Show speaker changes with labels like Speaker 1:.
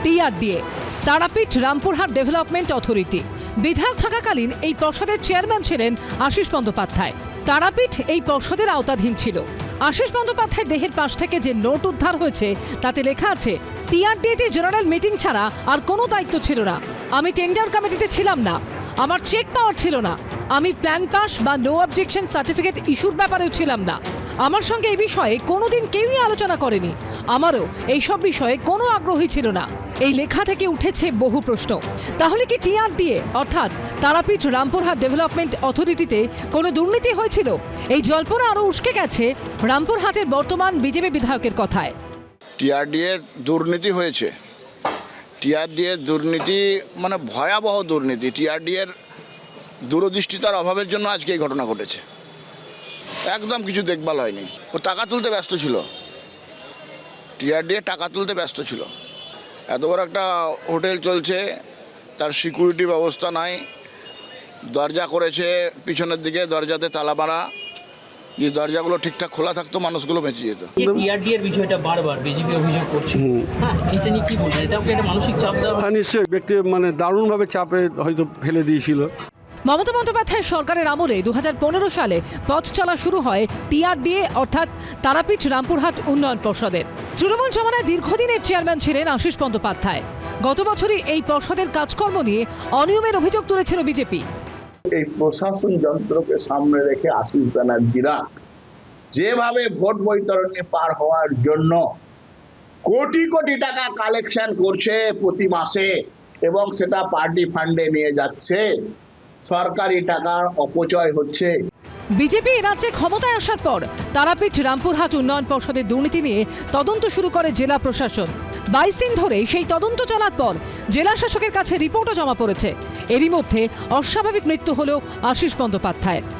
Speaker 1: টিআরডিএ, Tarapith Rampurhat development authority. বিধায়ক থাকাকালীন এই পর্ষদের চেয়ারম্যান ছিলেন আশিস বন্দ্যোপাধ্যায়। তারাপীঠ এই পর্ষদের আওতাধীন ছিল। আশিস বন্দ্যোপাধ্যায়ের দেহের পাশ থেকে যে নোট উদ্ধার হয়েছে তাতে লেখা আছে, টিআরডিএতে জেনারেল মিটিং ছাড়া আর কোনো দায়িত্ব ছিল না। আমি টেন্ডার কমিটিতে ছিলাম না, আমার চেক পাওয়ার ছিল না, আমি প্ল্যান পাস বা নো অবজেকশন সার্টিফিকেট ইস্যুর ব্যাপারেও ছিলাম না। আমার সঙ্গে এই বিষয়ে কোনোদিন কেউই আলোচনা করেনি, আমারও এইসব বিষয়ে কোনো আগ্রহী ছিল না। এই লেখা থেকে উঠেছে বহু প্রশ্ন। তাহলে কি টিআরডিএ অর্থাৎ তারাপীঠ রামপুরহাট ডেভেলপমেন্ট অথরিটিতে কোনো দুর্নীতি হয়েছিল? এই জল্পনা আরও উস্কে গেছে রামপুরহাটের বর্তমান বিজেপি বিধায়কের কথায়।
Speaker 2: টিআরডিএ দুর্নীতি হয়েছে। টিআরডিএ দুর্নীতি মানে ভয়াবহ দুর্নীতি। টিআরডিএর দূরদৃষ্টিতার অভাবের জন্য আজকে এই ঘটনা ঘটেছে। একদম কিছু দেখভাল হয়নি। ও টাকা তুলতে ব্যস্ত ছিল। টিআরডিএ টাকা তুলতে ব্যস্ত ছিল। এত বড় একটা হোটেল চলছে, তার সিকিউরিটি ব্যবস্থা নাই। দরজা করেছে পিছনের দিকে, দরজাতে তালা মারা। যে দরজাগুলো ঠিকঠাক খোলা থাকতো মানুষগুলো বেঁচে যেত।
Speaker 3: টিআরডিএর বিষয়টা বারবার বিজেপি অভিযোগ করছে। হ্যাঁ, এটা নিয়ে কি বলছেন? এটা একটা মানসিক চাপ দেওয়া?
Speaker 4: হ্যাঁ, নিশ্চয়ই ব্যক্তি দারুণভাবে চাপে হয়তো ফেলে দিয়েছিল।
Speaker 1: মমতা বন্দ্যোপাধ্যায়ের সরকারের আমলে 2015 সালে পথ চলা শুরু হয় টিআরডিএ অর্থাৎ তারাপীঠ রামপুরহাট উন্নয়ন পর্ষদের। তৃণমূল জমানায় দীর্ঘদিনের চেয়ারম্যান ছিলেন আশিস বন্দ্যোপাধ্যায়। গত বছরই এই পর্ষদের কাজকর্ম নিয়ে অনিয়মের অভিযোগ তুলেছিল বিজেপি।
Speaker 5: এই প্রশাসন যন্ত্রকে সামনে রেখে আশিস ব্যানার্জিরা যেভাবে ভোট বৈতরণী পার হওয়ার জন্য কোটি কোটি টাকা কালেকশন করছে প্রতি মাসে, এবং সেটা পার্টি ফান্ডে নিয়ে যাচ্ছে, সরকারি টাকার অপচয় হচ্ছে।
Speaker 1: বিজেপি রাজ্যে ক্ষমতায় আসার পর তারাপীঠ রামপুরহাট উন্নয়ন পর্ষদের দুর্নীতি নিয়ে তদন্ত শুরু করে জেলা প্রশাসন। 22 দিন ধরে সেই তদন্ত চলার পর জেলা শাসকের কাছে রিপোর্টও জমা পড়েছে। এরই মধ্যে অস্বাভাবিক মৃত্যু হল আশিস বন্দ্যোপাধ্যায়ের।